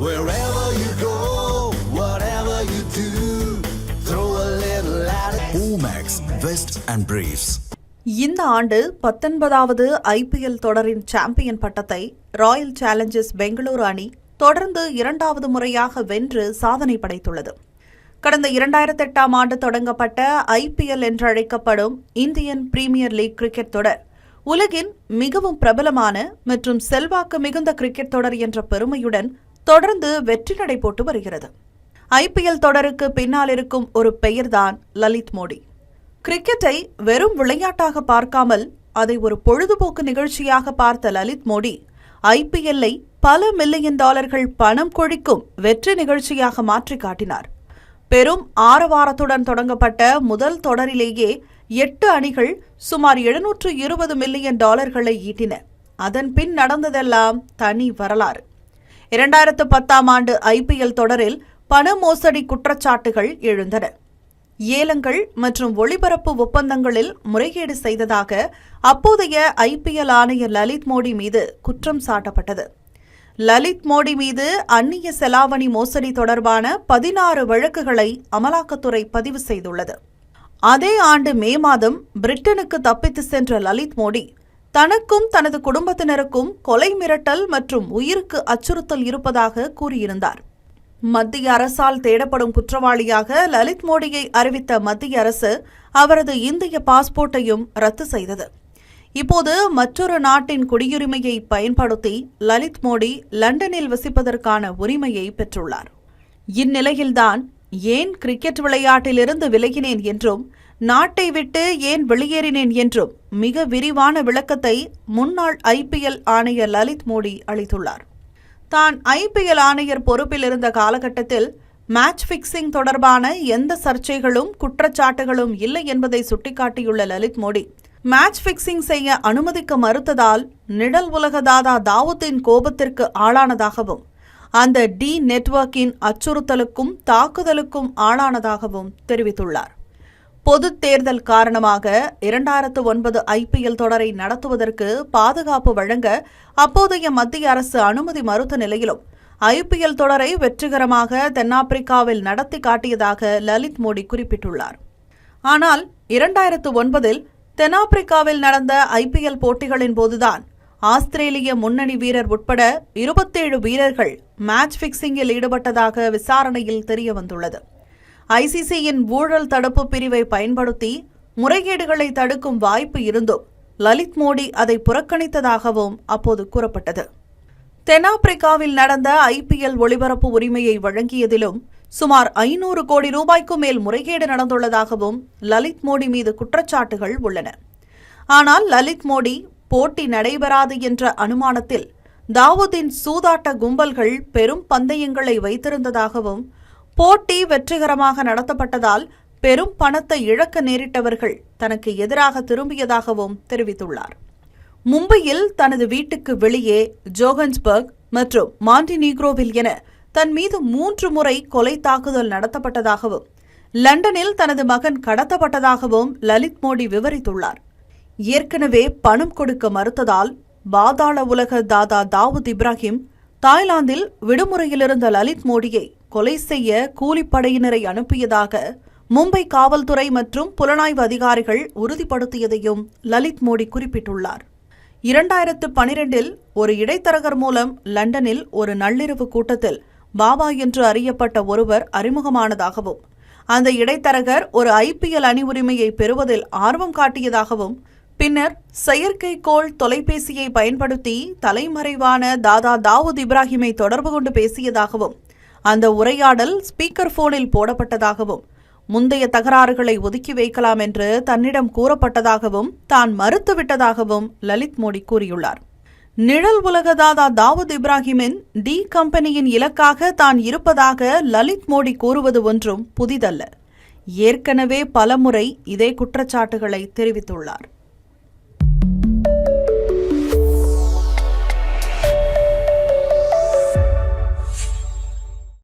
Wherever you go, whatever you do, throw a little at it. Omax, Vest and Briefs. இந்த ஆண்டு 19வது IPL தொடரின் champion பட்டத்தை Royal Challengers Bengaluru அணி தொடர்ந்து 2வது முறையாக வென்று சாதனை படைத்துள்ளது. கடந்த 2008ஆம் ஆண்டு தொடங்கப்பட்ட IPL என்றழைக்கப்படும் இந்தியன் பிரீமியர் லீக் கிரிக்கெட் தொடர் உலகின் மிகவும் பிரபலமான மற்றும் செல்வாக்கு மிகுந்த கிரிக்கெட் தொடர் என்ற பெருமையுடன் தொடர்ந்து வெற்றி நடை போட்டு வருகிறது. IPL தொடருக்கு பின்னால் இருக்கும் ஒரு பெயர்தான் லலித் மோடி. கிரிக்கெட்டை வெறும் விளையாட்டாக பார்க்காமல் அதை ஒரு பொழுதுபோக்கு நிகழ்ச்சியாக பார்த்த லலித் மோடி IPL-ஐ பல மில்லியன் டாலர்கள் பணம் கொழிக்கும் வெற்றி நிகழ்ச்சியாக மாற்றி காட்டினார். பெரும் ஆரவாரத்துடன் தொடங்கப்பட்ட முதல் தொடரிலேயே 8 அணிகள் சுமார் 720 மில்லியன் டாலர்களை ஈட்டின. அதன் பின் நடந்ததெல்லாம் தனி வரலாறு. 2010ஆம் ஆண்டு IPL தொடரில் பண மோசடி குற்றச்சாட்டுகள் எழுந்தன. ஏலங்கள் மற்றும் ஒளிபரப்பு ஒப்பந்தங்களில் முறைகேடு செய்ததாக அப்போதைய IPL ஆணையர் லலித் மோடி மீது குற்றம் சாட்டப்பட்டது. லலித் மோடி மீது அந்நிய செலாவணி மோசடி தொடர்பான 16 வழக்குகளை அமலாக்கத்துறை பதிவு செய்துள்ளது. அதே ஆண்டு மே மாதம் பிரிட்டனுக்கு தப்பித்து சென்ற லலித் மோடி தனக்கும் தனது குடும்பத்தினருக்கும் கொலை மிரட்டல் மற்றும் உயிருக்கு அச்சுறுத்தல் இருப்பதாக கூறியிருந்தார். மத்திய அரசால் தேடப்படும் குற்றவாளியாக லலித் மோடியை அறிவித்த மத்திய அரசு அவரது இந்திய பாஸ்போர்ட்டையும் ரத்து செய்தது. இப்போது மற்றொரு நாட்டின் குடியுரிமையை பயன்படுத்தி லலித் மோடி லண்டனில் வசிப்பதற்கான உரிமையை பெற்றுள்ளார். இந்நிலையில்தான் ஏன் கிரிக்கெட் விளையாட்டிலிருந்து விலகினேன் என்றும் நாட்டை விட்டு ஏன் வெளியேறினேன் என்றும் மிக விரிவான விளக்கத்தை முன்னாள் IPL ஆணையர் லலித் மோடி அளித்துள்ளார். தான் IPL ஆணையர் பொறுப்பில் இருந்த காலகட்டத்தில் மேட்ச் பிக்சிங் தொடர்பான எந்த சர்ச்சைகளும் குற்றச்சாட்டுகளும் இல்லை என்பதை சுட்டிக்காட்டியுள்ள லலித் மோடி மேட்ச் பிக்சிங் செய்ய அனுமதிக்க மறுத்ததால் நிழல் உலக தாதா தாவூத்தின் கோபத்திற்கு ஆளானதாகவும் அந்த டி நெட்வொர்க்கின் அச்சுறுத்தலுக்கும் தாக்குதலுக்கும் ஆளானதாகவும் தெரிவித்துள்ளார். பொதுத் தேர்தல் காரணமாக 2009 IPL தொடரை நடத்துவதற்கு பாதுகாப்பு வழங்க அப்போதைய மத்திய அரசு அனுமதி மறுத்த நிலையிலும் IPL தொடரை வெற்றிகரமாக தென்னாப்பிரிக்காவில் நடத்தி காட்டியதாக லலித் மோடி குறிப்பிட்டுள்ளார். ஆனால் 2009இல் தென்னாப்பிரிக்காவில் நடந்த IPL போட்டிகளின் போதுதான் ஆஸ்திரேலிய முன்னணி வீரர் உட்பட 27 வீரர்கள் மேட்ச் பிக்சிங்கில் ஈடுபட்டதாக விசாரணையில் தெரியவந்துள்ளது. ICCயின் ஊழல் தடுப்பு பிரிவை பயன்படுத்தி முறைகேடுகளை தடுக்கும் வாய்ப்பு இருந்தும் லலித் மோடி அதை புறக்கணித்ததாகவும் அப்போது கூறப்பட்டது. தென்னாப்பிரிக்காவில் நடந்த IPL ஒளிபரப்பு உரிமையை வழங்கியதிலும் சுமார் 500 கோடி ரூபாய்க்கு மேல் முறைகேடு நடந்துள்ளதாகவும் லலித் மோடி மீது குற்றச்சாட்டுகள் உள்ளன. ஆனால் லலித் மோடி போட்டி நடைபெறாது என்ற அனுமானத்தில் தாவூத்தின் சூதாட்ட கும்பல்கள் பெரும் பந்தயங்களை வைத்திருந்ததாகவும் போட்டி வெற்றிகரமாக நடத்தப்பட்டதால் பெரும் பணத்தை இழக்க நேரிட்டவர்கள் தனக்கு எதிராக திரும்பியதாகவும் தெரிவித்துள்ளார். மும்பையில் தனது வீட்டுக்கு வெளியே ஜோஹன்ஸ்பர்க் மற்றும் மாண்டினீக்ரோவில் என தன் மீது 3 முறை கொலை தாக்குதல் நடத்தப்பட்டதாகவும் லண்டனில் தனது மகன் கடத்தப்பட்டதாகவும் லலித் மோடி விவரித்துள்ளார். ஏற்கனவே பணம் கொடுக்க மறுத்ததால் பாதாள உலக தாதா தாவூத் இப்ராஹிம் தாய்லாந்தில் விடுமுறையிலிருந்த லலித் மோடியை கொலை செய்ய கூலிப்படையினரை அனுப்பியதாக மும்பை காவல்துறை மற்றும் புலனாய்வு அதிகாரிகள் உறுதிப்படுத்தியதையும் லலித் மோடி குறிப்பிட்டுள்ளார். 2012இல் ஒரு இடைத்தரகர் மூலம் லண்டனில் ஒரு நள்ளிரவு கூட்டத்தில் பாபா என்று அறியப்பட்ட ஒருவர் அறிமுகமானதாகவும் அந்த இடைத்தரகர் ஒரு IPL அணி உரிமையை பெறுவதில் ஆர்வம் காட்டியதாகவும் பின்னர் செயற்கைக்கோள் தொலைபேசியை பயன்படுத்தி தலைமறைவான தாதா தாவூத் இப்ராஹிமை தொடர்பு கொண்டு பேசியதாகவும் அந்த உரையாடல் ஸ்பீக்கர் போனில் போடப்பட்டதாகவும் முந்தைய தகராறுகளை ஒதுக்கி வைக்கலாம் என்று தன்னிடம் கூறப்பட்டதாகவும் தான் மறுத்துவிட்டதாகவும் லலித் மோடி கூறியுள்ளார். நிழல் உலக தாதா தாவூத் இப்ராஹிமின் டி கம்பெனியின் இலக்காக தான் இருப்பதாக லலித் மோடி கூறுவது ஒன்றும் புதிதல்ல. ஏற்கனவே பலமுறை இதே குற்றச்சாட்டுகளை தெரிவித்துள்ளார்.